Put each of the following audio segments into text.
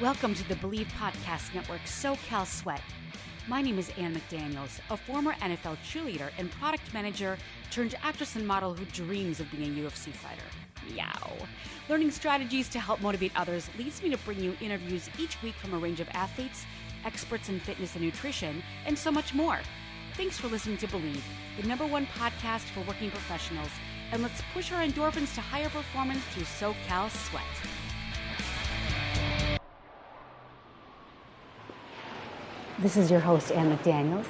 Welcome to the Believe Podcast Network SoCal Sweat. My name is Ann McDaniels, a former NFL cheerleader and product manager turned actress and model who dreams of being a UFC fighter. Meow. Learning strategies to help motivate others leads me to bring you interviews each week from a range of athletes, experts in fitness and nutrition, and so much more. Thanks for listening to Believe, the #1 podcast for working professionals, and let's push our endorphins to higher performance through SoCal Sweat. This is your host, Ann McDaniels,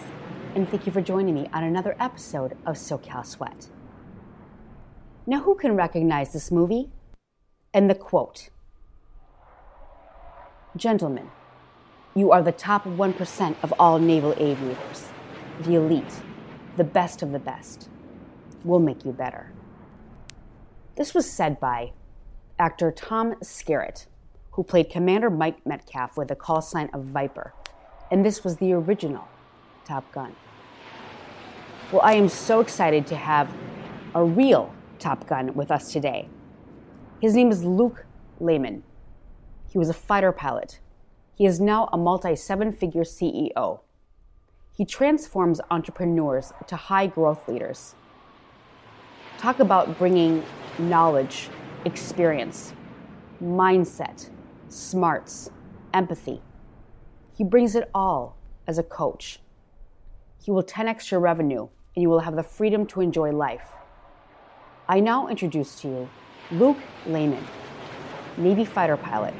and thank you for joining me on another episode of SoCal Sweat. Now, who can recognize this movie? And the quote, "Gentlemen, you are the top 1% of all naval aviators, the elite, the best of the best. We'll make you better." This was said by actor Tom Skerritt, who played Commander Mike Metcalf with the call sign of Viper, and this was the original Top Gun. Well, I am so excited to have a real Top Gun with us today. His name is Luke Layman. He was a fighter pilot. He is now a multi-seven-figure CEO. He transforms entrepreneurs to high-growth leaders. Talk about bringing knowledge, experience, mindset, smarts, empathy. He brings it all as a coach. He will 10x your revenue, and you will have the freedom to enjoy life. I now introduce to you Luke Layman, Navy fighter pilot,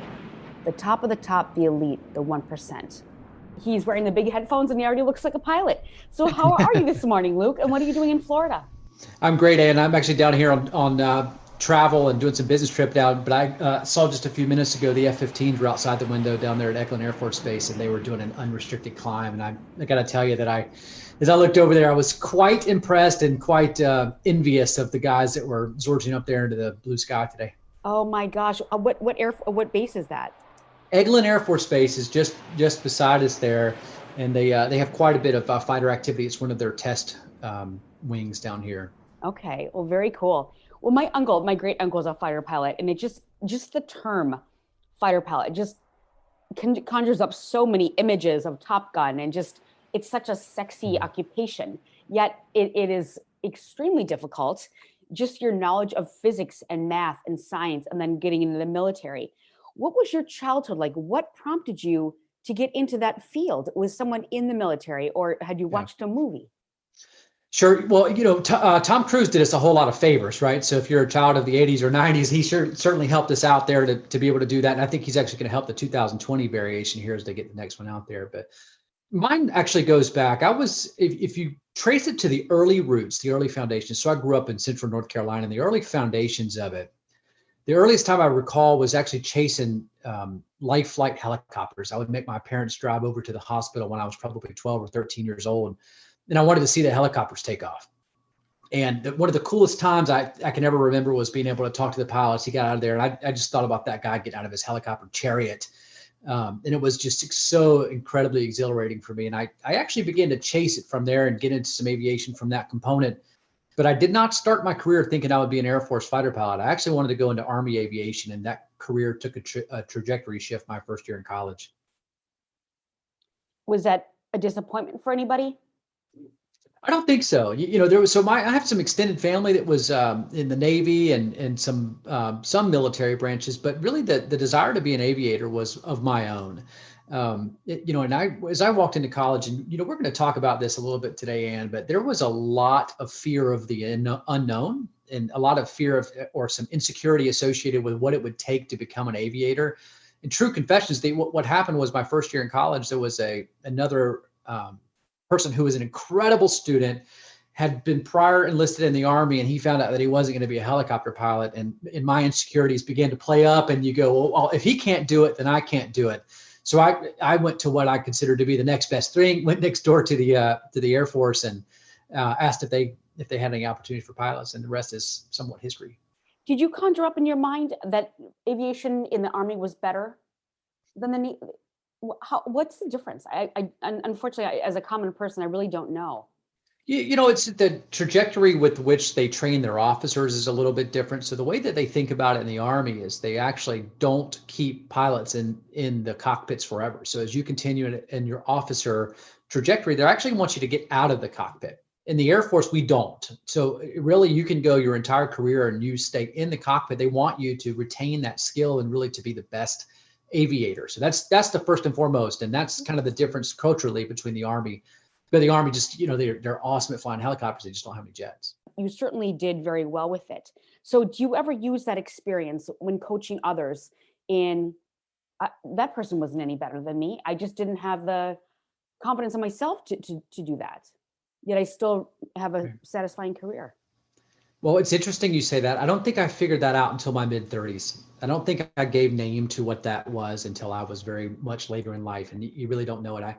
the top of the top, the elite, the 1%. He's wearing the big headphones, and he already looks like a pilot. So how are you this morning, Luke, and what are you doing in Florida? I'm great, Ann. I'm actually down here on travel and doing some business trip down, but I saw just a few minutes ago the F-15s were outside the window down there at Eglin Air Force Base, and they were doing an unrestricted climb. And I got to tell you that as I looked over there, I was quite impressed and quite envious of the guys that were zorging up there into the blue sky today. Oh my gosh, what base is that? Eglin Air Force Base is just beside us there, and they have quite a bit of fighter activity. It's one of their test wings down here. Okay, well, very cool. Well, my great uncle is a fighter pilot, and it just the term fighter pilot just conjures up so many images of Top Gun, and just it's such a sexy occupation. Yet it is extremely difficult. Just your knowledge of physics and math and science, and then getting into the military. What was your childhood like? What prompted you to get into that field? Was someone in the military, or had you watched a movie? Sure. Well, Tom Cruise did us a whole lot of favors, right? So if you're a child of the 80s or 90s, he certainly helped us out there to be able to do that. And I think he's actually going to help the 2020 variation here as they get the next one out there. But mine actually goes back. If you trace it to the early roots, the early foundations. So I grew up in Central North Carolina, and the early foundations of it, the earliest time I recall was actually chasing life flight helicopters. I would make my parents drive over to the hospital when I was probably 12 or 13 years old. And I wanted to see the helicopters take off. And one of the coolest times I can ever remember was being able to talk to the pilots. He got out of there, and I just thought about that guy getting out of his helicopter chariot. And it was just so incredibly exhilarating for me. And I actually began to chase it from there and get into some aviation from that component. But I did not start my career thinking I would be an Air Force fighter pilot. I actually wanted to go into Army aviation, and that career took a trajectory shift my first year in college. Was that a disappointment for anybody? I don't think so. I have some extended family that was in the Navy and some military branches, but really the desire to be an aviator was of my own. As I walked into college, and we're going to talk about this a little bit today, Ann, but there was a lot of fear of the unknown, and a lot of fear of or some insecurity associated with what it would take to become an aviator. In true confessions, what happened was my first year in college, there was another person who was an incredible student, had been prior enlisted in the Army, and he found out that he wasn't going to be a helicopter pilot. And my insecurities began to play up, and you go, well, if he can't do it, then I can't do it. So I went to what I considered to be the next best thing, went next door to the Air Force, and asked if they had any opportunity for pilots, and the rest is somewhat history. Did you conjure up in your mind that aviation in the Army was better than the Navy? What's the difference? I unfortunately, as a common person, I really don't know. It's the trajectory with which they train their officers is a little bit different. So the way that they think about it in the Army is they actually don't keep pilots in the cockpits forever. So as you continue in your officer trajectory, they actually want you to get out of the cockpit. In the Air Force, we don't. So really, you can go your entire career and you stay in the cockpit. They want you to retain that skill and really to be the best aviator. So that's the first and foremost, and that's kind of the difference culturally between the Army. But the Army just, they're awesome at flying helicopters. They just don't have any jets. You certainly did very well with it. So do you ever use that experience when coaching others in that person wasn't any better than me. I just didn't have the confidence in myself to do that. Yet I still have a satisfying career. Well, it's interesting you say that. I don't think I figured that out until my mid-30s. I don't think I gave name to what that was until I was very much later in life. And you really don't know it. I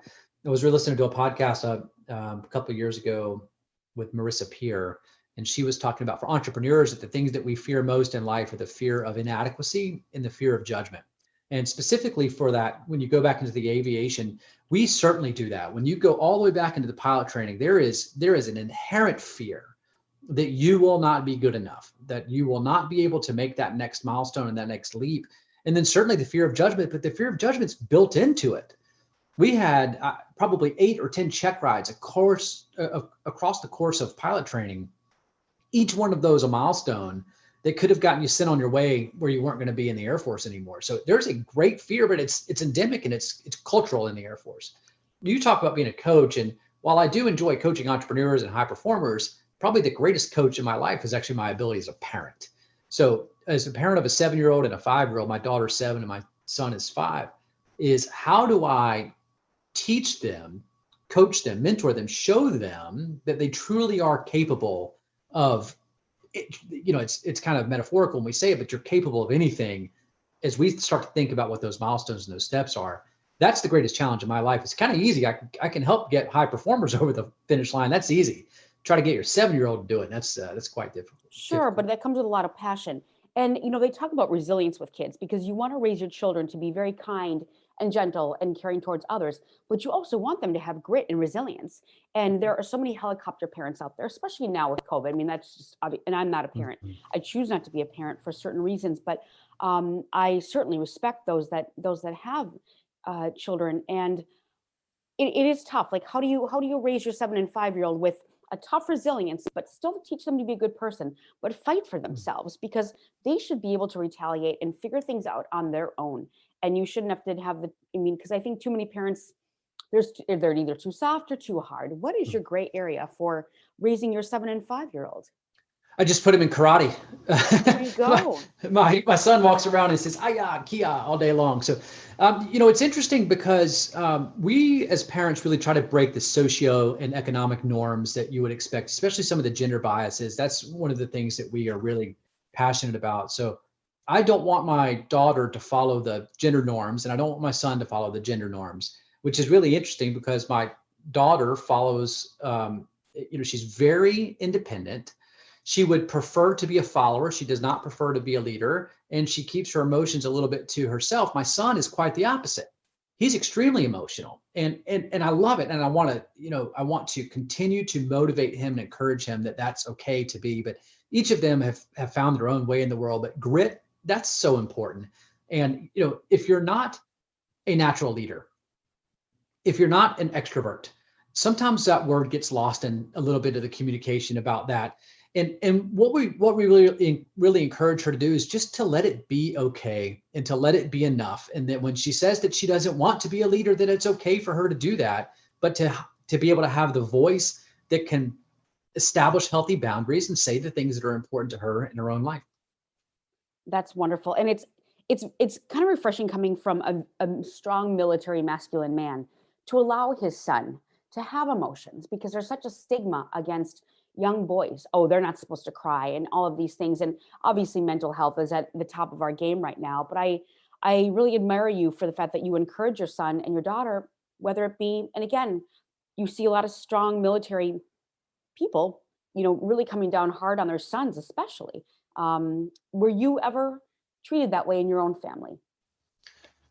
was listening to a podcast a couple of years ago with Marissa Peer, and she was talking about for entrepreneurs that the things that we fear most in life are the fear of inadequacy and the fear of judgment. And specifically for that, when you go back into the aviation, we certainly do that. When you go all the way back into the pilot training, there is an inherent fear that you will not be good enough, that you will not be able to make that next milestone and that next leap. And then certainly the fear of judgment, but the fear of judgment's built into it. We had probably 8 or 10 check rides across the course of pilot training, each one of those a milestone that could have gotten you sent on your way where you weren't going to be in the Air Force anymore. So there's a great fear, but it's endemic and it's cultural in the Air Force. You talk about being a coach, and while I do enjoy coaching entrepreneurs and high performers, probably the greatest coach in my life is actually my ability as a parent. So as a parent of a 7-year-old and a 5-year-old, my daughter's 7 and my son is 5, is how do I teach them, coach them, mentor them, show them that they truly are capable of it. It's kind of metaphorical when we say it, but you're capable of anything. As we start to think about what those milestones and those steps are, that's the greatest challenge in my life. It's kind of easy. I can help get high performers over the finish line. That's easy. Try to get your 7-year-old to do it. That's quite difficult. Sure, but that comes with a lot of passion. And they talk about resilience with kids because you want to raise your children to be very kind and gentle and caring towards others, but you also want them to have grit and resilience. And there are so many helicopter parents out there, especially now with COVID. I mean, that's just obvious. And I'm not a parent. I choose not to be a parent for certain reasons, but I certainly respect those that have children. And it is tough. Like, how do you raise your 7 and 5-year-old with a tough resilience, but still teach them to be a good person, but fight for themselves, because they should be able to retaliate and figure things out on their own. And you shouldn't have to have because I think too many parents, they're either too soft or too hard. What is your gray area for raising your 7 and 5-year-old? I just put him in karate. There you go. my son walks around and says, "Aya, kia," all day long. So, it's interesting because we as parents really try to break the socio and economic norms that you would expect, especially some of the gender biases. That's one of the things that we are really passionate about. So I don't want my daughter to follow the gender norms, and I don't want my son to follow the gender norms, which is really interesting because my daughter follows, she's very independent. She would prefer to be a follower. She does not prefer to be a leader, and she keeps her emotions a little bit to herself. My son is quite the opposite. He's extremely emotional, and I love it. And I want to continue to motivate him and encourage him that that's okay to be. But each of them have found their own way in the world. But grit, that's so important. And if you're not a natural leader, if you're not an extrovert, sometimes that word gets lost in a little bit of the communication about that. And what we really encourage her to do is just to let it be okay and to let it be enough. And that when she says that she doesn't want to be a leader, that it's okay for her to do that, but to be able to have the voice that can establish healthy boundaries and say the things that are important to her in her own life. That's wonderful. And it's kind of refreshing coming from a strong military masculine man to allow his son to have emotions, because there's such a stigma against young boys. Oh, they're not supposed to cry and all of these things. And obviously mental health is at the top of our game right now. But I really admire you for the fact that you encourage your son and your daughter, whether it be, and again, you see a lot of strong military people, really coming down hard on their sons, especially. Were you ever treated that way in your own family?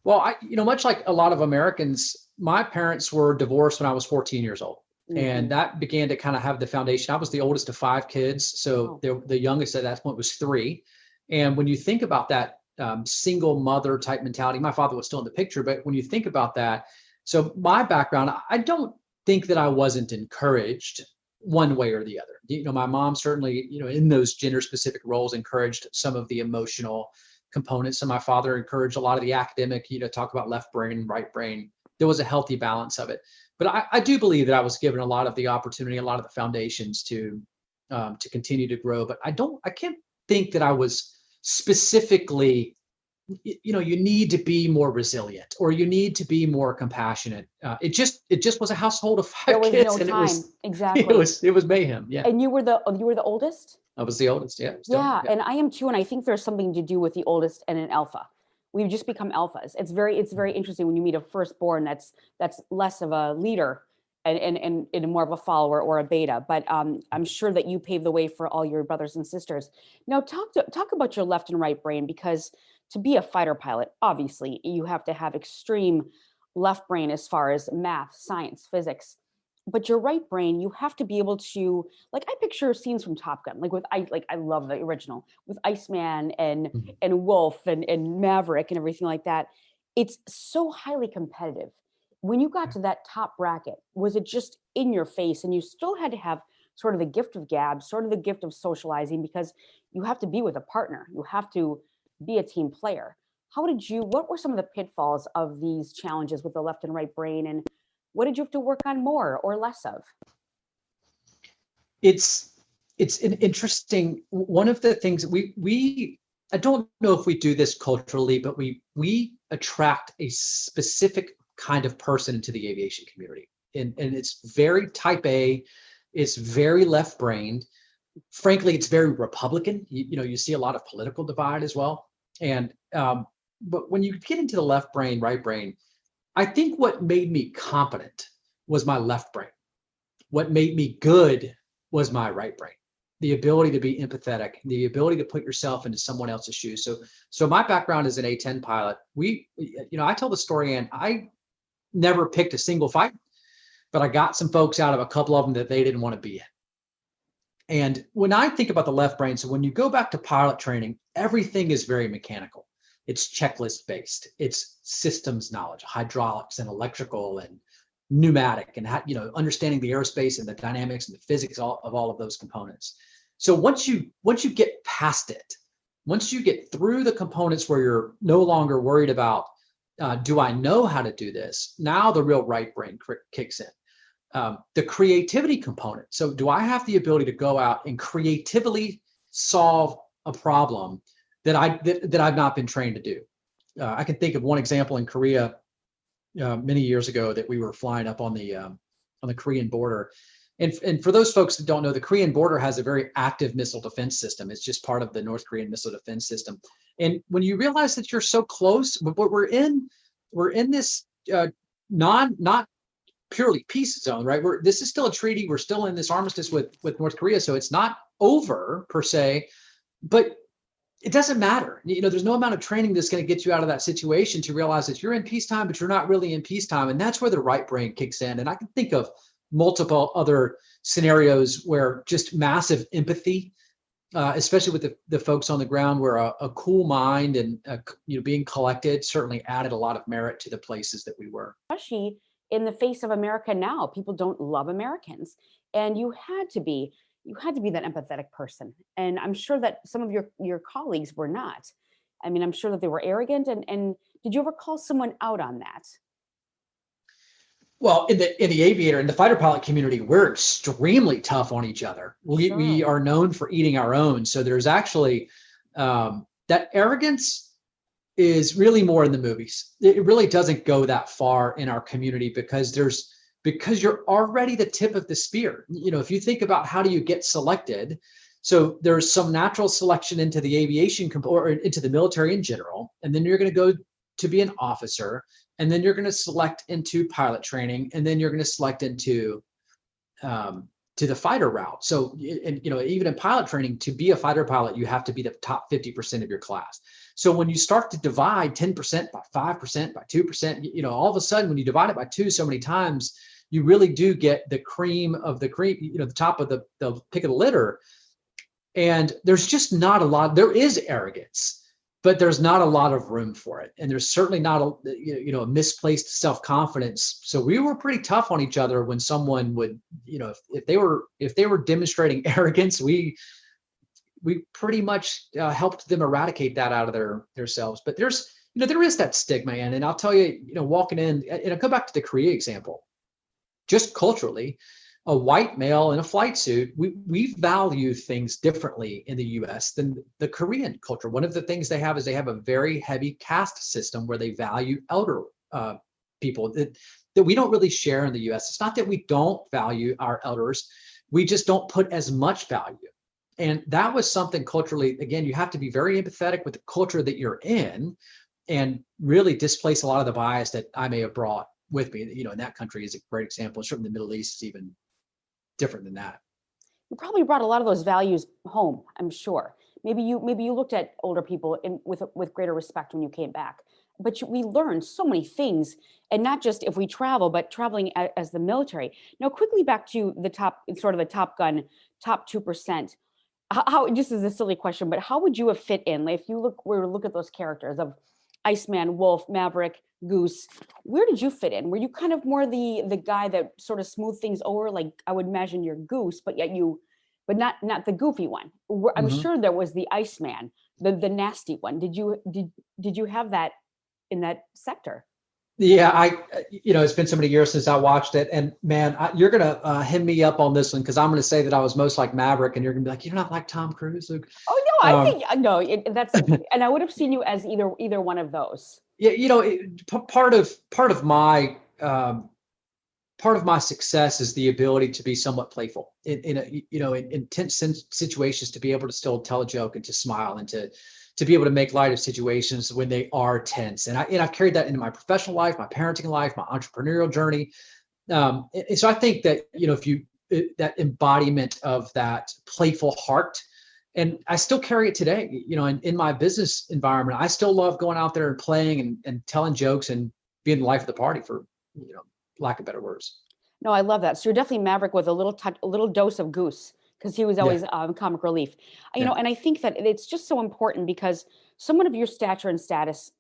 Well, much like a lot of Americans, my parents were divorced when I was 14 years old. And that began to kind of have the foundation. I was the oldest of 5 kids. So the youngest at that point was 3. And when you think about that single mother type mentality, my father was still in the picture, but when you think about that, so my background, I don't think that I wasn't encouraged one way or the other. My mom certainly, in those gender specific roles encouraged some of the emotional components. And my father encouraged a lot of the academic, talk about left brain, right brain. There was a healthy balance of it. But I do believe that I was given a lot of the opportunity, a lot of the foundations to continue to grow. But I can't think that I was specifically, you need to be more resilient or you need to be more compassionate. It just was a household of 5 kids. There was no time. Exactly. It was mayhem. Yeah. And you were the oldest? I was the oldest. Yeah. Yeah. And I am too. And I think there's something to do with the oldest and an alpha. We've just become alphas. It's very interesting when you meet a firstborn that's less of a leader and more of a follower or a beta. But I'm sure that you paved the way for all your brothers and sisters. Now talk about your left and right brain, because to be a fighter pilot, obviously you have to have extreme left brain as far as math, science, physics. But your right brain, you have to be able to, like, I picture scenes from Top Gun, I love the original with Iceman and Wolf and Maverick and everything like that. It's so highly competitive. When you got to that top bracket, was it just in your face and you still had to have sort of the gift of gab, sort of the gift of socializing, because you have to be with a partner, you have to be a team player. What were some of the pitfalls of these challenges with the left and right brain, and what did you have to work on more or less of? It's an interesting, one of the things we I don't know if we do this culturally, but we attract a specific kind of person into the aviation community. And it's very type A, it's very left-brained. Frankly, it's very Republican. You see a lot of political divide as well. And but when you get into the left brain, right brain, I think what made me competent was my left brain. What made me good was my right brain. The ability to be empathetic, the ability to put yourself into someone else's shoes. So my background as an A-10 pilot, I tell the story, and I never picked a single fight, but I got some folks out of a couple of them that they didn't want to be in. And when I think about the left brain, so when you go back to pilot training, everything is very mechanical. It's checklist based. It's systems knowledge, hydraulics and electrical and pneumatic, and understanding the aerospace and the dynamics and the physics of all of those components. So once you get past it, once you get through the components where you're no longer worried about, do I know how to do this? Now the real right brain kicks in. The creativity component. So do I have the ability to go out and creatively solve a problem that I've not been trained to do? I can think of one example in Korea many years ago that we were flying up on the Korean border. And for those folks that don't know, the Korean border has a very active missile defense system. It's just part of the North Korean missile defense system. And when you realize that you're so close, we're in this not purely peace zone, right? This is still a treaty. We're still in this armistice with North Korea, so it's not over per se, but it doesn't matter. There's no amount of training that's going to get you out of that situation to realize that you're in peacetime, but you're not really in peacetime, and that's where the right brain kicks in. And I can think of multiple other scenarios where just massive empathy, especially with the folks on the ground, where a cool mind and being collected certainly added a lot of merit to the places that we were. Especially in the face of America now, people don't love Americans, and you had to be that empathetic person. And I'm sure that some of your colleagues were not. I mean, I'm sure that they were arrogant. And did you ever call someone out on that? Well, in the fighter pilot community, we're extremely tough on each other. We are known for eating our own. So there's actually that arrogance is really more in the movies. It really doesn't go that far in our community because you're already the tip of the spear. If you think about how do you get selected, so there's some natural selection into the aviation or into the military in general, and then you're going to go to be an officer, and then you're going to select into pilot training, and then you're going to select into to the fighter route. So, even in pilot training, to be a fighter pilot, you have to be the top 50% of your class. So when you start to divide 10% by 5% by 2%, all of a sudden when you divide it by 2 so many times, you really do get the cream of the cream, the top of the pick of the litter. And there's just not a lot. There is arrogance, but there's not a lot of room for it. And there's certainly not a misplaced self-confidence. So we were pretty tough on each other when someone would, if they were demonstrating arrogance, we pretty much helped them eradicate that out of their selves. But there is that stigma, and I'll tell you, walking in, and I'll go back to the Korea example, just culturally, a white male in a flight suit, we value things differently in the US than the Korean culture. One of the things they have is they have a very heavy caste system where they value elder people that we don't really share in the US. It's not that we don't value our elders, we just don't put as much value. And that was something culturally, again, you have to be very empathetic with the culture that you're in and really displace a lot of the bias that I may have brought with me. In that country is a great example. Certainly the Middle East is even different than that. You probably brought a lot of those values home, I'm sure. Maybe you looked at older people with greater respect when you came back. But we learned so many things, and not just if we travel, but traveling as the military. Now, quickly back to the top, sort of the Top Gun, top 2%. How, just as a silly question, but how would you have fit in? Like, if you look at those characters of Iceman, Wolf, Maverick, Goose, where did you fit in? Were you kind of more the guy that sort of smoothed things over? Like, I would imagine you're Goose, but not the goofy one. I'm sure there was the Iceman, the nasty one. Did you have that in that sector? Yeah, it's been so many years since I watched it, and man, you're gonna hem me up on this one because I'm gonna say that I was most like Maverick, and you're gonna be like, you're not like Tom Cruise, Luke. Oh no, I think no. That's and I would have seen you as either one of those. Yeah, part of my success is the ability to be somewhat playful in intense situations, to be able to still tell a joke and to smile and to be able to make light of situations when they are tense. And I've carried that into my professional life, my parenting life, my entrepreneurial journey. And so I think that, that embodiment of that playful heart, and I still carry it today, in my business environment, I still love going out there and playing and telling jokes and being the life of the party, for, lack of better words. No, I love that. So you're definitely Maverick with a little dose of Goose, because he was always comic relief. And I think that it's just so important, because someone of your stature and status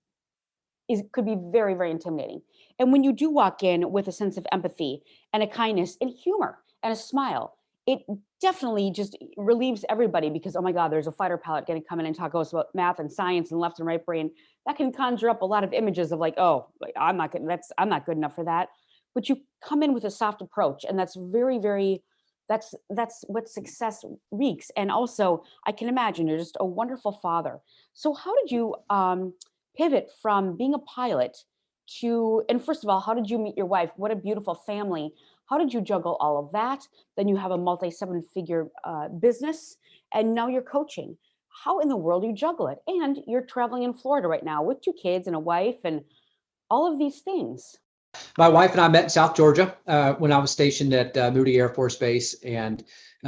could be very, very intimidating. And when you do walk in with a sense of empathy and a kindness and humor and a smile, it definitely just relieves everybody, because, oh my God, there's a fighter pilot going to come in and talk to us about math and science and left and right brain. That can conjure up a lot of images of like, oh, I'm not good enough for that. But you come in with a soft approach, and that's very, very, that's what success reeks. And also, I can imagine you're just a wonderful father. So how did you pivot from being a pilot to, and first of all, how did you meet your wife? What a beautiful family. How did you juggle all of that? Then you have a multi-7-figure business, and now you're coaching. How in the world do you juggle it? And you're traveling in Florida right now with 2 kids and a wife and all of these things. My wife and I met in South Georgia when I was stationed at Moody Air Force Base, and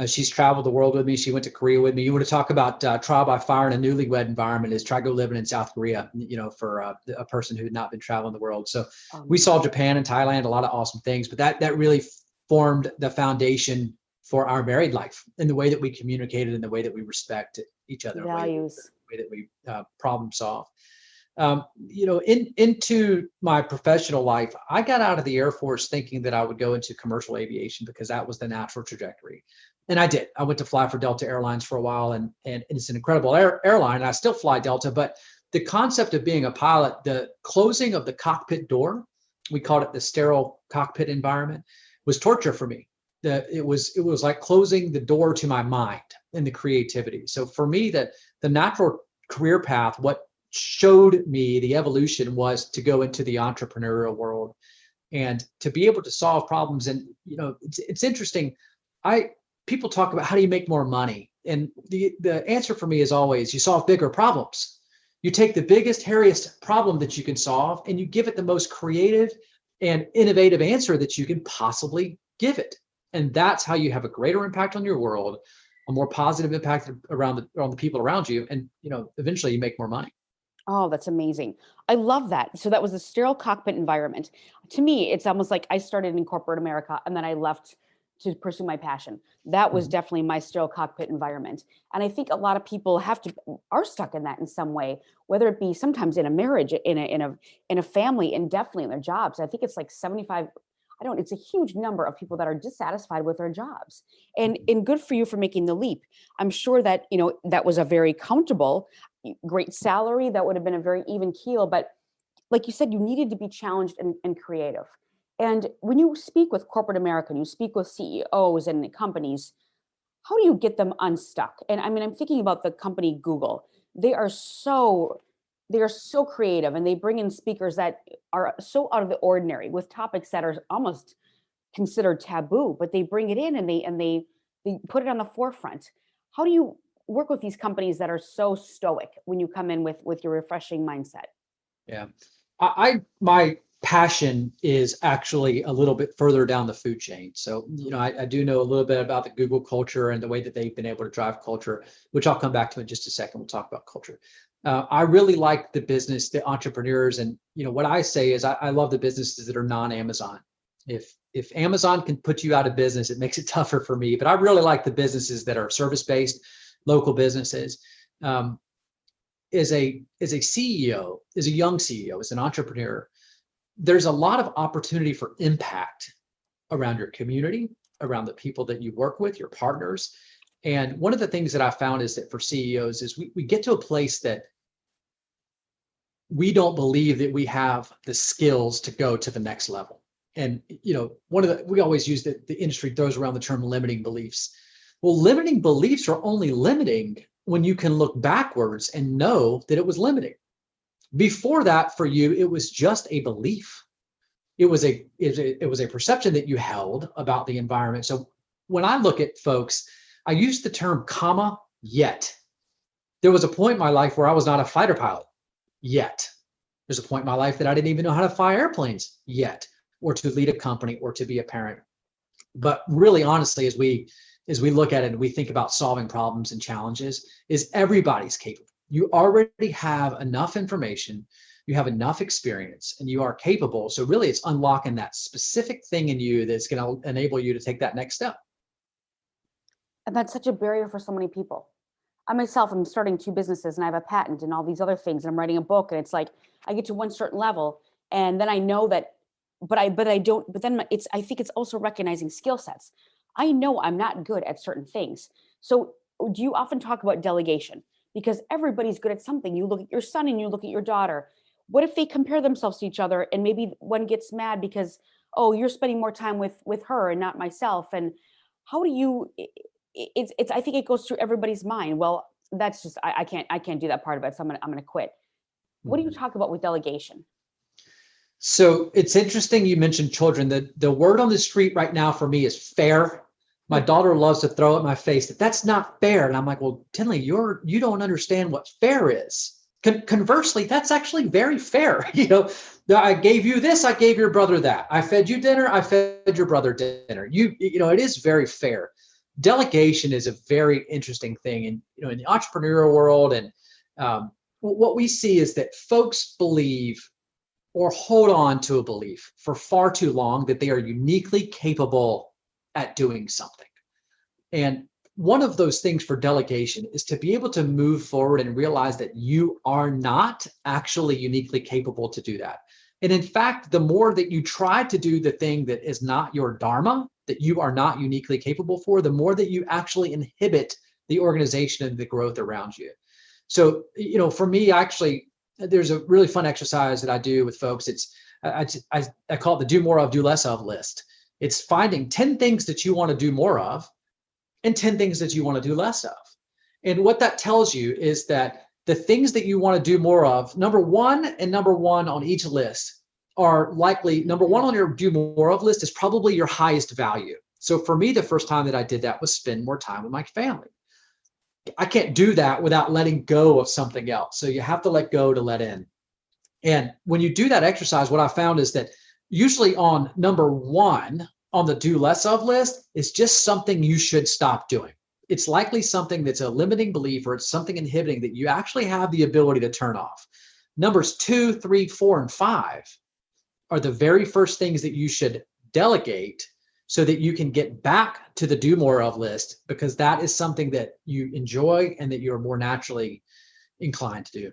she's traveled the world with me. She went to Korea with me. You want to talk about trial by fire in a newlywed environment, is try go living in South Korea, for a person who had not been traveling the world. So we saw Japan and Thailand, a lot of awesome things, but that really formed the foundation for our married life, in the way that we communicated, in the way that we respect each other, Values, the way that we problem solve. Into my professional life, I got out of the Air Force thinking that I would go into commercial aviation because that was the natural trajectory. And I did. I went to fly for Delta Airlines for a while, and it's an incredible airline. And I still fly Delta, but the concept of being a pilot, the closing of the cockpit door, we called it the sterile cockpit environment, was torture for me. It was like closing the door to my mind and the creativity. So for me, the natural career path, what showed me the evolution, was to go into the entrepreneurial world and to be able to solve problems. And it's interesting. People talk about, how do you make more money? And the answer for me is always, you solve bigger problems. You take the biggest, hairiest problem that you can solve, and you give it the most creative and innovative answer that you can possibly give it. And that's how you have a greater impact on your world, a more positive impact around the people around you, and eventually you make more money. Oh, that's amazing. I love that. So that was a sterile cockpit environment. To me, it's almost like I started in corporate America and then I left to pursue my passion. That was Mhm. definitely my sterile cockpit environment. And I think a lot of people are stuck in that in some way, whether it be sometimes in a marriage, in a family, and definitely in their jobs. I think it's like 75, I don't, it's a huge number of people that are dissatisfied with their jobs. And good for you for making the leap. I'm sure that, that was a very comfortable, great salary. That would have been a very even keel. But like you said, you needed to be challenged and creative. And when you speak with corporate America, and you speak with CEOs and companies, how do you get them unstuck? And I mean, I'm thinking about the company Google. They are so they are so creative, and they bring in speakers that are so out of the ordinary with topics that are almost considered taboo, but they bring it in and they put it on the forefront. How do you work with these companies that are so stoic when you come in with your refreshing mindset? Yeah. My passion is actually a little bit further down the food chain. So, I do know a little bit about the Google culture and the way that they've been able to drive culture, which I'll come back to in just a second. We'll talk about culture. I really like the business, the entrepreneurs, and what I say is I love the businesses that are non-Amazon. If Amazon can put you out of business, it makes it tougher for me. But I really like the businesses that are service-based, local businesses. Um, as a CEO, as a young CEO, as an entrepreneur, there's a lot of opportunity for impact around your community, around the people that you work with, your partners. And one of the things that I found is that for CEOs is we get to a place that we don't believe that we have the skills to go to the next level. And we always use the industry throws around the term limiting beliefs. Well, limiting beliefs are only limiting when you can look backwards and know that it was limiting. Before that, for you, it was just a belief. It was a perception that you held about the environment. So when I look at folks, I use the term comma yet. There was a point in my life where I was not a fighter pilot yet. There's a point in my life that I didn't even know how to fly airplanes yet, or to lead a company, or to be a parent. But really, honestly, as we look at it and we think about solving problems and challenges, is everybody's capable. You already have enough information, you have enough experience, and you are capable. So really, it's unlocking that specific thing in you that's going to enable you to take that next step. And that's such a barrier for so many people. I myself am starting two businesses and I have a patent and all these other things. And I'm writing a book and it's like I get to one certain level and then I know that, but I don't, but then I think it's also recognizing skill sets. I know I'm not good at certain things. So do you often talk about delegation? Because everybody's good at something. You look at your son and you look at your daughter. What if they compare themselves to each other and maybe one gets mad because, oh, you're spending more time with her and not myself? And how do you it's I think it goes through everybody's mind. Well, that's just I can't do that part of it, so I'm gonna quit. What do you Mhm. talk about with delegation? So it's interesting you mentioned children. The word on the street right now for me is fair. My daughter loves to throw at my face that that's not fair. And I'm like, well, Tinley, you don't understand what fair is. Conversely, that's actually very fair. I gave you this, I gave your brother that. I fed you dinner, I fed your brother dinner. It is very fair. Delegation is a very interesting thing. And, in the entrepreneurial world, and what we see is that folks believe or hold on to a belief for far too long that they are uniquely capable at doing something. And one of those things for delegation is to be able to move forward and realize that you are not actually uniquely capable to do that. And in fact, the more that you try to do the thing that is not your dharma, that you are not uniquely capable for, the more that you actually inhibit the organization and the growth around you. So, for me, actually, there's a really fun exercise that I do with folks. It's I call it the do more of, do less of list. It's finding 10 things that you want to do more of and 10 things that you want to do less of. And what that tells you is that the things that you want to do more of, number one on each list are likely, number one on your do more of list is probably your highest value. So for me, the first time that I did that was spend more time with my family. I can't do that without letting go of something else. So you have to let go to let in. And when you do that exercise, what I found is that usually on number one on the do less of list is just something you should stop doing. It's likely something that's a limiting belief or it's something inhibiting that you actually have the ability to turn off. Numbers 2, 3, 4, and 5 are the very first things that you should delegate so that you can get back to the do more of list, because that is something that you enjoy and that you're more naturally inclined to do.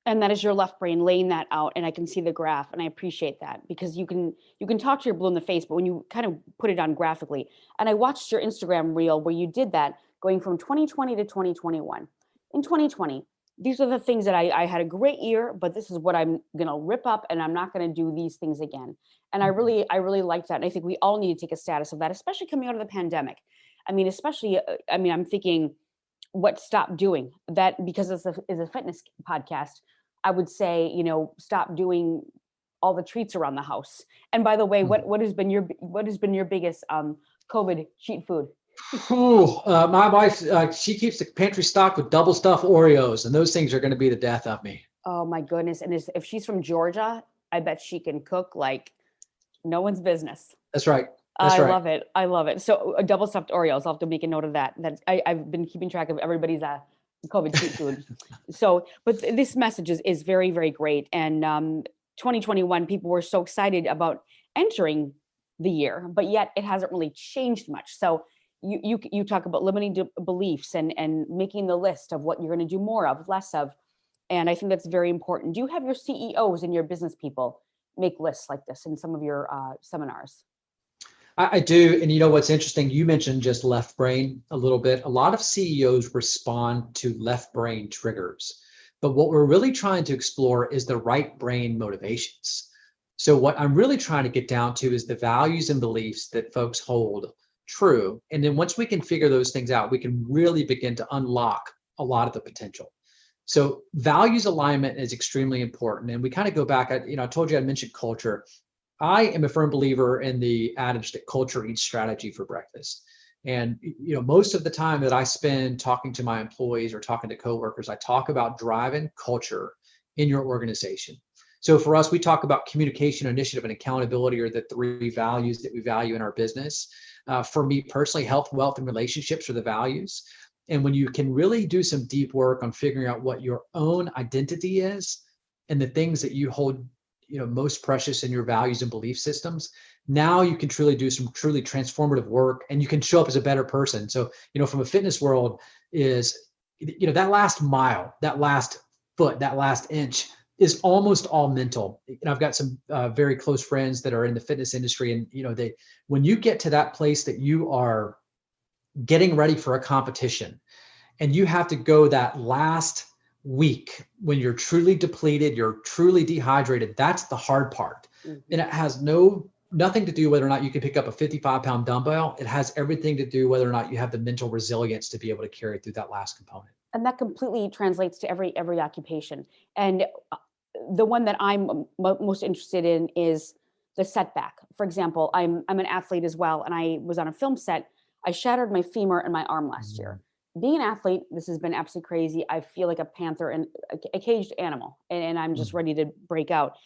And that is your left brain laying that out, and I can see the graph, and I appreciate that, because you can talk to your blue in the face, but when you kind of put it on graphically. And I watched your Instagram reel where you did that, going from 2020 to 2021. In 2020, these are the things that I had a great year, but this is what I'm going to rip up, and I'm not going to do these things again. And I really like that. And I think we all need to take a status of that, especially coming out of the pandemic. I mean, I'm thinking, what stop doing that, because it's a fitness podcast. I would say, stop doing all the treats around the house. And by the way, what has been your biggest COVID cheat food? My wife, she keeps the pantry stocked with double stuffed Oreos, and those things are going to be the death of me. Oh my goodness! And if she's from Georgia, I bet she can cook like no one's business. That's right. I love it. I love it. So double stuffed Oreos. I'll have to make a note of that. I've been keeping track of everybody's COVID cheat food. So, but this message is very, very great. And 2021, people were so excited about entering the year, but yet it hasn't really changed much. So you talk about limiting beliefs and making the list of what you're going to do more of, less of. And I think that's very important. Do you have your CEOs and your business people make lists like this in some of your seminars? I do. And you know what's interesting? You mentioned just left brain a little bit. A lot of CEOs respond to left brain triggers. But what we're really trying to explore is the right brain motivations. So what I'm really trying to get down to is the values and beliefs that folks hold true. And then once we can figure those things out, we can really begin to unlock a lot of the potential. So values alignment is extremely important. And we kind of go back, I told you I mentioned culture. I am a firm believer in the adage that culture eats strategy for breakfast. And most of the time that I spend talking to my employees or talking to coworkers, I talk about driving culture in your organization. So for us, we talk about communication, initiative, and accountability are the three values that we value in our business. For me personally, health, wealth, and relationships are the values. And when you can really do some deep work on figuring out what your own identity is and the things that you hold most precious in your values and belief systems, now you can truly do some truly transformative work, and you can show up as a better person. So, from a fitness world is, that last mile, that last foot, that last inch is almost all mental. And I've got some very close friends that are in the fitness industry, and when you get to that place that you are getting ready for a competition and you have to go that last week when you're truly depleted, you're truly dehydrated, that's the hard part. Mm-hmm. And it has nothing to do whether or not you can pick up a 55-pound dumbbell. It has everything to do whether or not you have the mental resilience to be able to carry through that last component. And that completely translates to every occupation. And the one that I'm most interested in is the setback. For example, I'm an athlete as well, and I was on a film set. I shattered my femur and my arm last year. Being an athlete, this has been absolutely crazy. I feel like a panther and a caged animal, and I'm just ready to break out.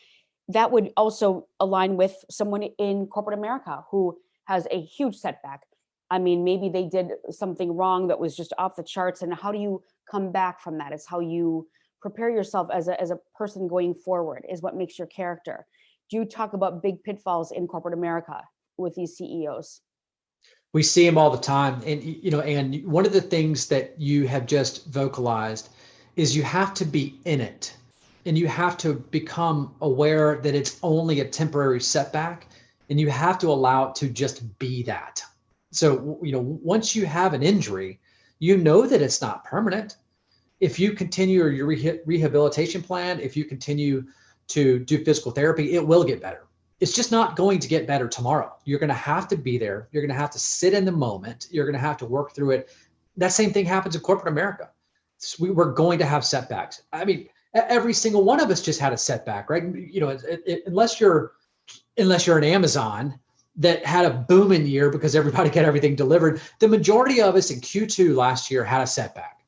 That would also align with someone in corporate America who has a huge setback. I mean, maybe they did something wrong that was just off the charts. And how do you come back from that? It's how you prepare yourself as a person going forward is what makes your character. Do you talk about big pitfalls in corporate America with these CEOs? We see them all the time. And, and one of the things that you have just vocalized is you have to be in it, and you have to become aware that it's only a temporary setback, and you have to allow it to just be that. So, once you have an injury, that it's not permanent. If you continue your rehabilitation plan, if you continue to do physical therapy, it will get better. It's just not going to get better tomorrow. You're going to have to be there. You're going to have to sit in the moment. You're going to have to work through it. That same thing happens in corporate America. We're going to have setbacks. I mean, every single one of us just had a setback, right? Unless you're an Amazon that had a booming year because everybody got everything delivered, the majority of us in Q2 last year had a setback.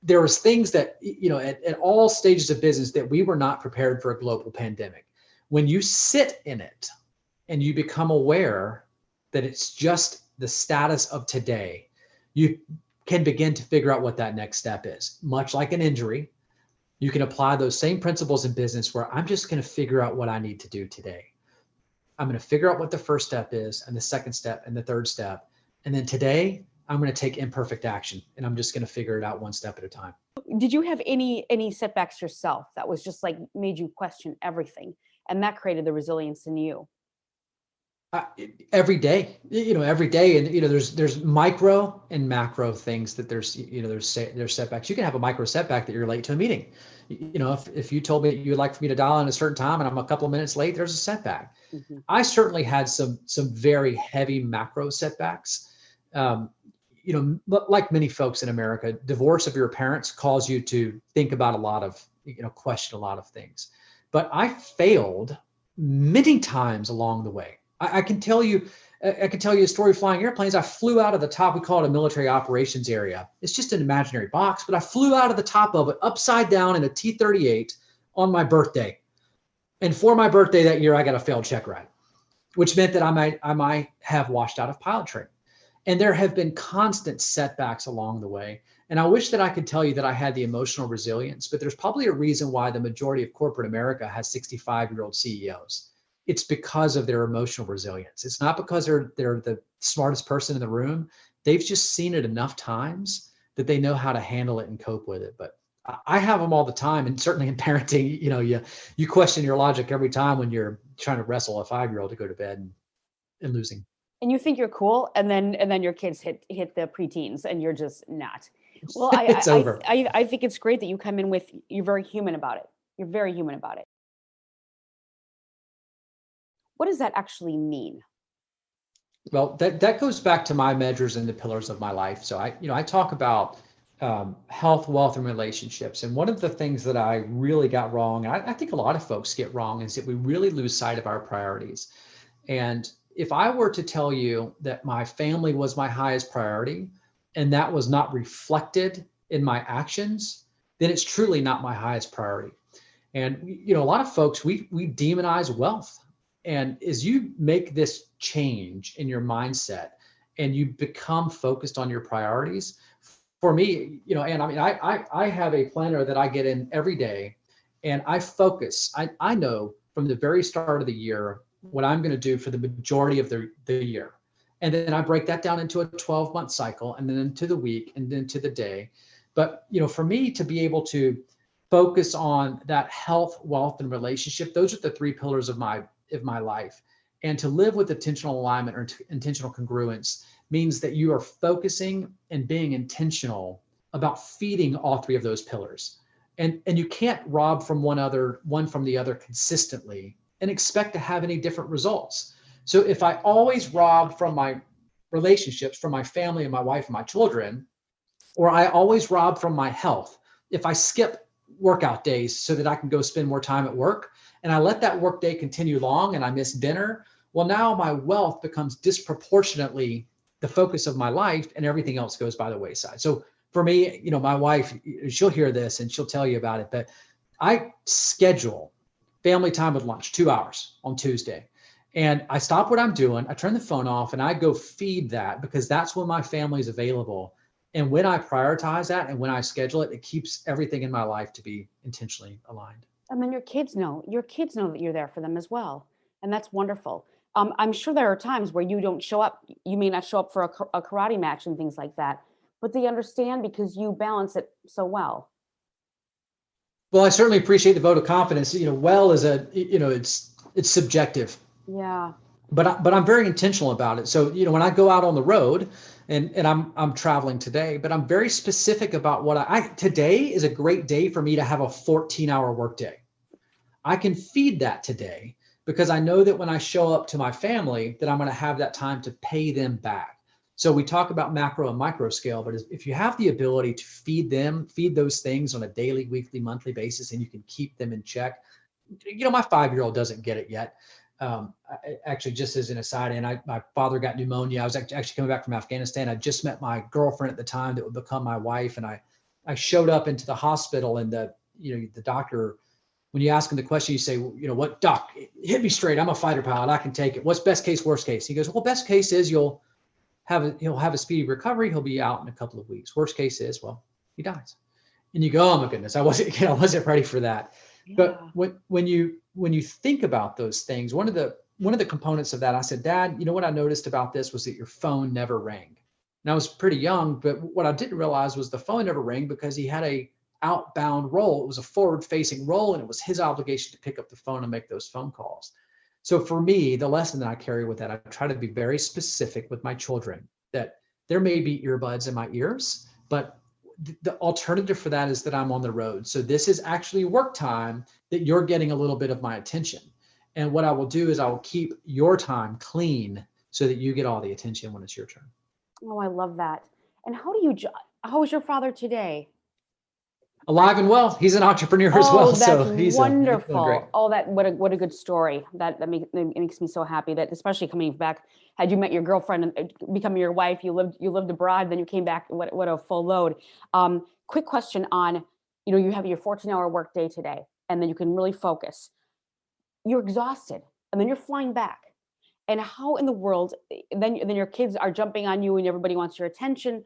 There was things that, at all stages of business that we were not prepared for a global pandemic. When you sit in it and you become aware that it's just the status of today, you can begin to figure out what that next step is. Much like an injury, You can apply those same principles in business where I'm just going to figure out what I need to do today. I'm going to figure out what the first step is and the second step and the third step. And then today I'm going to take imperfect action and I'm just going to figure it out one step at a time. Did you have any setbacks yourself that was just like made you question everything and that created the resilience in you? Every day, every day. And, there's micro and macro things that there's setbacks. You can have a micro setback that you're late to a meeting. If you told me you would like for me to dial in a certain time and I'm a couple of minutes late, there's a setback. Mm-hmm. I certainly had some very heavy macro setbacks. Like many folks in America, divorce of your parents calls you to think about a lot of, question a lot of things. But I failed many times along the way. I can tell you a story of flying airplanes. I flew out of the top. We call it a military operations area. It's just an imaginary box, but I flew out of the top of it upside down in a T-38 on my birthday. And for my birthday that year, I got a failed check ride, which meant that I might have washed out of pilot training. And there have been constant setbacks along the way. And I wish that I could tell you that I had the emotional resilience, but there's probably a reason why the majority of corporate America has 65-year-old CEOs. It's because of their emotional resilience. It's not because they're the smartest person in the room. They've just seen it enough times that they know how to handle it and cope with it. But I have them all the time. And certainly in parenting, you question your logic every time when you're trying to wrestle a 5-year-old to go to bed and losing. And you think you're cool, and then your kids hit the preteens, and you're just not. Well, It's over. I think it's great that you come in with, you're very human about it. You're very human about it. What does that actually mean? Well, that goes back to my measures and the pillars of my life. So I talk about health, wealth, and relationships. And one of the things that I really got wrong, and I think a lot of folks get wrong, is that we really lose sight of our priorities. And if I were to tell you that my family was my highest priority and that was not reflected in my actions, then it's truly not my highest priority. And, a lot of folks, we demonize wealth. And as you make this change in your mindset and you become focused on your priorities, for me, and I have a planner that I get in every day and I focus. I know from the very start of the year what I'm going to do for the majority of the year. And then I break that down into a 12-month cycle and then into the week and then to the day. But, for me to be able to focus on that health, wealth, and relationship, those are the three pillars of my life. And to live with intentional alignment or intentional congruence means that you are focusing and being intentional about feeding all three of those pillars. And you can't rob from one from the other consistently and expect to have any different results. So if I always rob from my relationships, from my family and my wife and my children, or I always rob from my health, if I skip workout days so that I can go spend more time at work, and I let that work day continue long and I miss dinner, well, now my wealth becomes disproportionately the focus of my life and everything else goes by the wayside. So for me, my wife, she'll hear this and she'll tell you about it, but I schedule family time with lunch, 2 hours on Tuesday. And I stop what I'm doing. I turn the phone off and I go feed that because that's when my family is available. And when I prioritize that and when I schedule it, it keeps everything in my life to be intentionally aligned. And then your kids know that you're there for them as well. And that's wonderful. I'm sure there are times where you don't show up. You may not show up for a karate match and things like that, but they understand because you balance it so well. Well, I certainly appreciate the vote of confidence. Well is it's subjective. Yeah. But I'm very intentional about it. So, when I go out on the road and I'm traveling today, but I'm very specific about what today is a great day for me to have a 14-hour workday. I can feed that today because I know that when I show up to my family that I'm going to have that time to pay them back. So we talk about macro and micro scale, but if you have the ability to feed those things on a daily, weekly, monthly basis, and you can keep them in check. My 5-year-old doesn't get it yet. Actually, just as an aside, and my father got pneumonia. I was actually coming back from Afghanistan. I just met my girlfriend at the time that would become my wife. And I showed up into the hospital and the doctor, when you ask him the question, you say, what, doc, hit me straight. I'm a fighter pilot. I can take it. What's best case, worst case? He goes, well, best case is he'll have a speedy recovery. He'll be out in a couple of weeks. Worst case is, well, he dies. and you go, oh my goodness, I wasn't ready for that. But Yeah. when you think about those things, one of the components of that, I said, Dad, you know what I noticed about this was that your phone never rang. And I was pretty young, but what I didn't realize was the phone never rang because he had a outbound role. It was a forward facing role, and it was his obligation to pick up the phone and make those phone calls. So for me, the lesson that I carry with that, I try to be very specific with my children that there may be earbuds in my ears, but the alternative for that is that I'm on the road. So this is actually work time that you're getting a little bit of my attention. And what I will do is I will keep your time clean so that you get all the attention when it's your turn. Oh, I love that. And how is your father today? Alive and well. He's an entrepreneur as Oh, well. that's So he's doing great. wonderful. Oh, what a good story. That makes me so happy that, especially coming back, had you met your girlfriend and becoming your wife, you lived abroad, then you came back. What a full load. Quick question on, you have your 14-hour work day today, and then you can really focus. You're exhausted, and then you're flying back. And how in the world, then your kids are jumping on you and everybody wants your attention.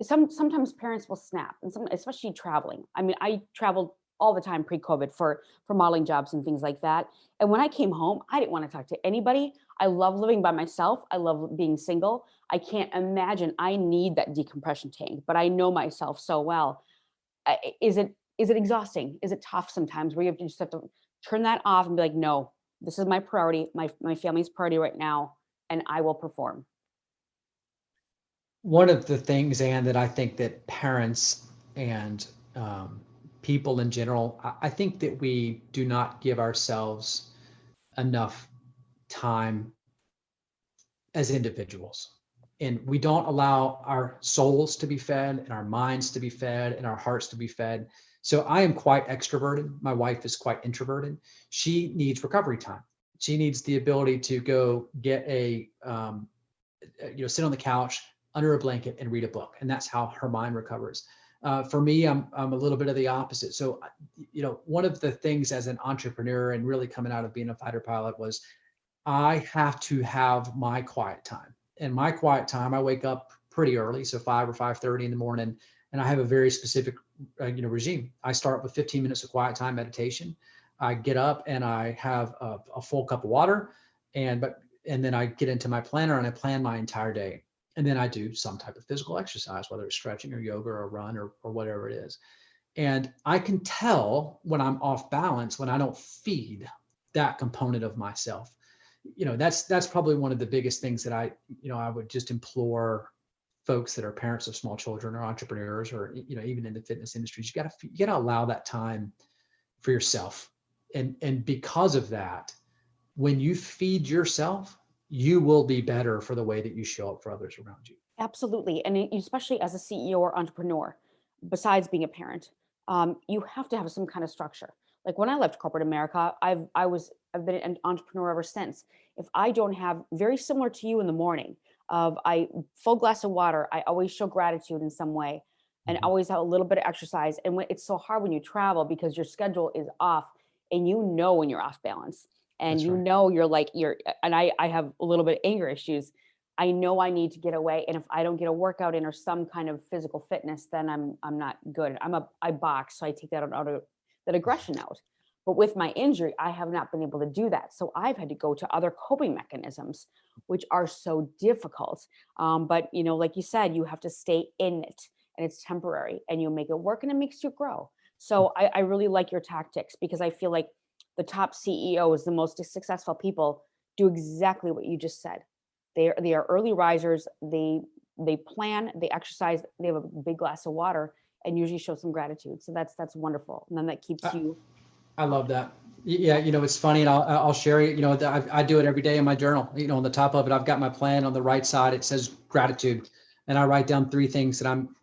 Sometimes parents will snap, and especially traveling. I mean, I traveled all the time pre-COVID for modeling jobs and things like that. And when I came home, I didn't want to talk to anybody. I love living by myself. I love being single. I can't imagine. I need that decompression tank, but I know myself so well. Is it exhausting? Is it tough sometimes where you just have to turn that off and be like, no, this is my priority, my family's priority right now, and I will perform. One of the things, Anne, that I think that parents and people in general, I think that we do not give ourselves enough time as individuals. And we don't allow our souls to be fed and our minds to be fed and our hearts to be fed. So I am quite extroverted. My wife is quite introverted. She needs recovery time. She needs the ability to go get sit on the couch under a blanket and read a book. And that's how her mind recovers. For me, I'm a little bit of the opposite. So, one of the things as an entrepreneur and really coming out of being a fighter pilot was I have to have my quiet time. And my quiet time, I wake up pretty early, so 5 or 5:30 in the morning, and I have a very specific, regime. I start with 15 minutes of quiet time meditation. I get up and I have a full cup of water, and then I get into my planner and I plan my entire day. And then I do some type of physical exercise, whether it's stretching or yoga or run or whatever it is. And I can tell when I'm off balance, when I don't feed that component of myself. That's probably one of the biggest things that I would just implore folks that are parents of small children or entrepreneurs or, even in the fitness industries. You gotta allow that time for yourself. And because of that, when you feed yourself, you will be better for the way that you show up for others around you. Absolutely. And especially as a CEO or entrepreneur, besides being a parent, you have to have some kind of structure. Like when I left corporate America, I've been an entrepreneur ever since. If I don't have, very similar to you in the morning, of I full glass of water, I always show gratitude in some way, and always have a little bit of exercise. And it's so hard when you travel because your schedule is off, and when you're off balance, and That's right. and I have a little bit of anger issues. I know I need to get away, and if I don't get a workout in or some kind of physical fitness, then I'm not good. I box, so I take that that aggression out. But with my injury, I have not been able to do that. So I've had to go to other coping mechanisms, which are so difficult. But like you said, you have to stay in it, and it's temporary, and you make it work, and it makes you grow. So I really like your tactics, because I feel like the top CEOs, the most successful people, do exactly what you just said. They are early risers. They plan, they exercise, they have a big glass of water, and usually show some gratitude. So that's wonderful. And then that keeps you. I love that. Yeah, it's funny, and I'll share it. I do it every day in my journal. On the top of it, I've got my plan. On the right side, it says gratitude, and I write down 3 things that I'm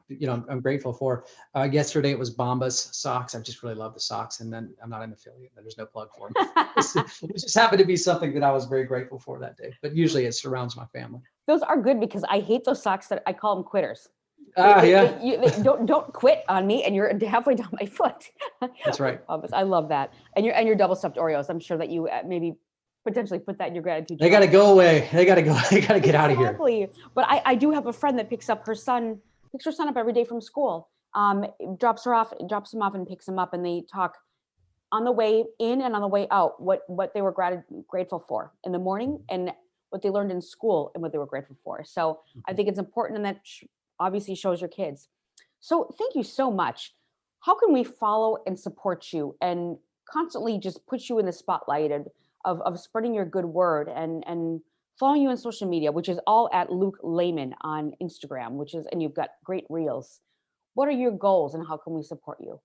grateful for. Yesterday it was Bombas socks. I just really love the socks, and then I'm not an affiliate. There's no plug for them. It just happened to be something that I was very grateful for that day. But usually it surrounds my family. Those are good, because I hate those socks that I call them quitters. Yeah. They don't quit on me, and you're halfway down my foot. That's right. I love that. And your double stuffed Oreos. I'm sure that you maybe potentially put that in your gratitude. They got to go away. They got to go. They got to get out of here. Exactly. But I do have a friend that picks her son up every day from school. drops him off and him up, and they talk on the way in and on the way out, what they were grateful for in the morning and what they learned in school and what they were grateful for. So I think it's important, and that obviously shows your kids. So thank you so much. How can we follow and support you and constantly just put you in the spotlight of spreading your good word and following you on social media, which is all at Luke Layman on Instagram, and you've got great reels. What are your goals and how can we support you?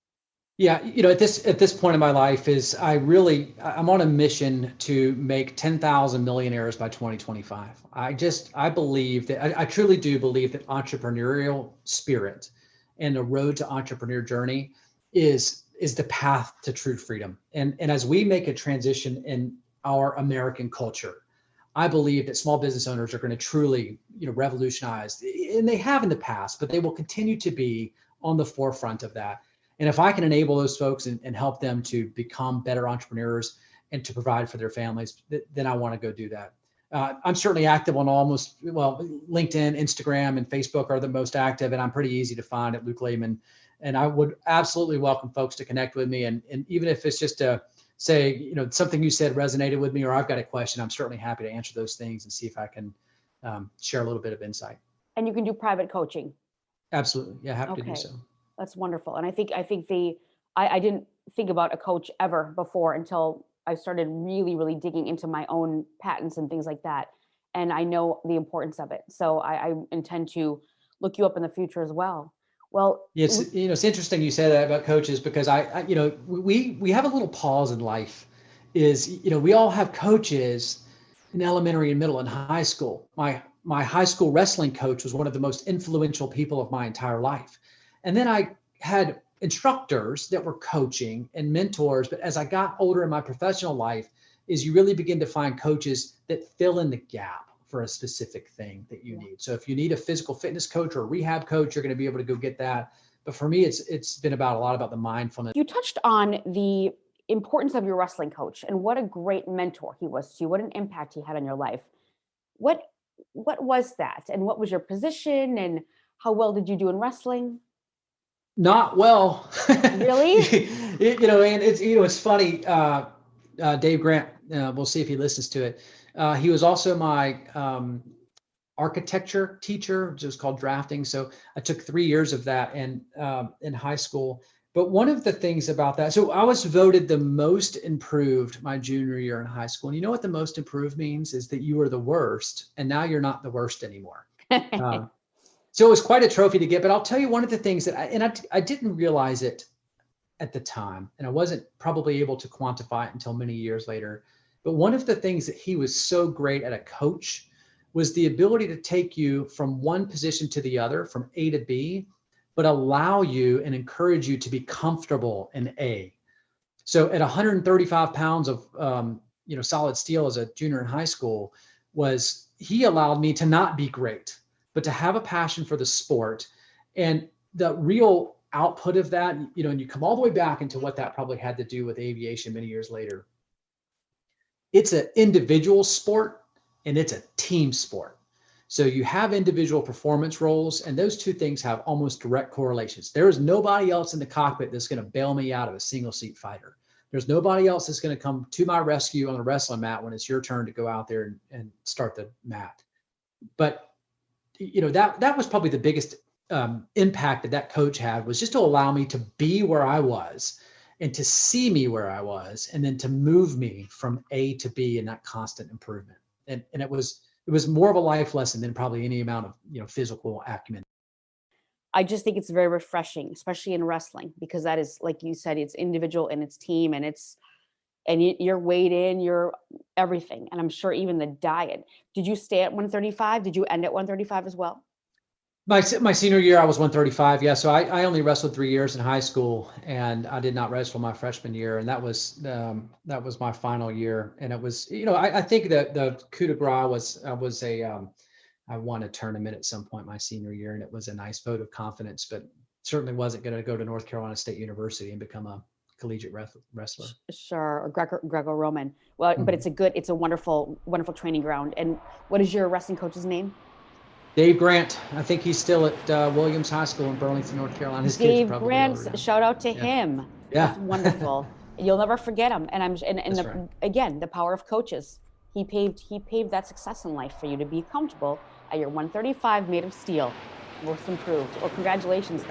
Yeah, at this point in my life I'm on a mission to make 10,000 millionaires by 2025. I truly do believe that entrepreneurial spirit and the road to entrepreneur journey is the path to true freedom. And as we make a transition in our American culture, I believe that small business owners are going to truly, revolutionize, and they have in the past, but they will continue to be on the forefront of that. And if I can enable those folks and help them to become better entrepreneurs and to provide for their families, then I want to go do that. I'm certainly active on LinkedIn, Instagram, and Facebook are the most active, and I'm pretty easy to find at Luke Layman. And I would absolutely welcome folks to connect with me. And even if it's just to say, something you said resonated with me, or I've got a question, I'm certainly happy to answer those things and see if I can share a little bit of insight. And you can do private coaching. Absolutely. Yeah, happy to do so. That's wonderful. And I think I didn't think about a coach ever before until I started really, really digging into my own patents and things like that. And I know the importance of it. So I intend to look you up in the future as well. Well, it's interesting you say that about coaches, because we have a little pause in life. We all have coaches in elementary and middle and high school. My high school wrestling coach was one of the most influential people of my entire life. And then I had instructors that were coaching and mentors. But as I got older in my professional life, you really begin to find coaches that fill in the gap for a specific thing that you need. So if you need a physical fitness coach or a rehab coach, you're going to be able to go get that. But for me, it's been a lot about the mindfulness. You touched on the importance of your wrestling coach and what a great mentor he was to you, what an impact he had on your life. What was that? And what was your position? And how well did you do in wrestling? Not well. Really? And it's funny. Dave Grant, we'll see if he listens to it. He was also my architecture teacher, which was called drafting. So I took 3 years of that in high school. But one of the things about that, so I was voted the most improved my junior year in high school. And you know what the most improved means is that you were the worst, and now you're not the worst anymore. So it was quite a trophy to get. But I'll tell you one of the things that I didn't realize it at the time, and I wasn't probably able to quantify it until many years later. But one of the things that he was so great at a coach was the ability to take you from one position to the other, from A to B, but allow you and encourage you to be comfortable in A. So at 135 pounds of solid steel as a junior in high school, he allowed me to not be great, but to have a passion for the sport. And the real output of that, and you come all the way back into what that probably had to do with aviation many years later. It's an individual sport and it's a team sport. So you have individual performance roles, and those two things have almost direct correlations. There is nobody else in the cockpit that's going to bail me out of a single seat fighter. There's nobody else that's going to come to my rescue on the wrestling mat when it's your turn to go out there and start the mat. But that was probably the biggest impact that coach had, was just to allow me to be where I was and to see me where I was, and then to move me from A to B in that constant improvement. And it was more of a life lesson than probably any amount of physical acumen. I just think it's very refreshing, especially in wrestling, because that is, like you said, it's individual and it's team, and you're weighed in, you're everything. And I'm sure even the diet. Did you stay at 135? Did you end at 135 as well? My senior year, I was 135. Yeah. So I only wrestled 3 years in high school, and I did not wrestle my freshman year. And that was my final year. And it was, I think that the coup de grace I won a tournament at some point my senior year, and it was a nice vote of confidence, but certainly wasn't going to go to North Carolina State University and become a collegiate wrestler. Sure. Or Greco-Roman. Well, but it's a wonderful, wonderful training ground. And what is your wrestling coach's name? Dave Grant, I think he's still at Williams High School in Burlington, North Carolina. His kids are Dave probably all Grant, around. shout out to Yeah. him. Yeah. That's wonderful. You'll never forget him. And That's right. again, the power of coaches. He paved that success in life for you to be comfortable at your 135 made of steel, most improved. Well, congratulations.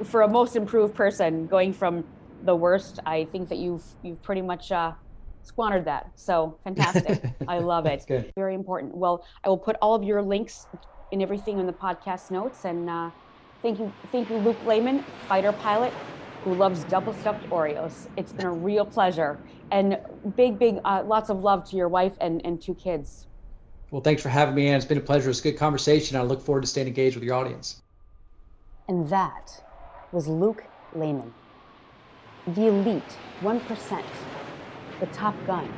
For a most improved person going from the worst, I think that you've pretty much squandered that. So fantastic. I love it. Good. Very important. Well, I will put all of your links and everything in the podcast notes. And thank you, Luke Layman, fighter pilot who loves double stuffed Oreos. It's been a real pleasure. And big, lots of love to your wife and 2 kids. Well, thanks for having me, Ann. It's been a pleasure. It's a good conversation. I look forward to staying engaged with your audience. And that was Luke Layman, the elite 1%, the top gun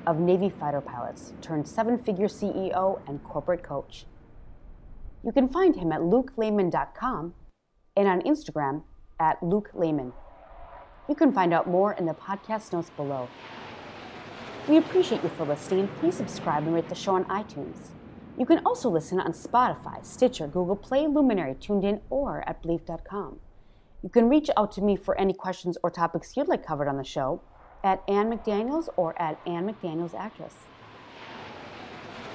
of Navy fighter pilots turned 7-figure CEO and corporate coach. You can find him at lukelayman.com and on Instagram at Luke Layman. You can find out more in the podcast notes below. We appreciate you for listening. Please subscribe and rate the show on iTunes. You can also listen on Spotify, Stitcher, Google Play, Luminary, TuneIn, or at Belief.com. You can reach out to me for any questions or topics you'd like covered on the show at Ann McDaniels or at Ann McDaniels Actress.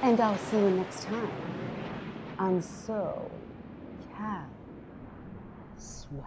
And I'll see you next time on So Cal Sweat.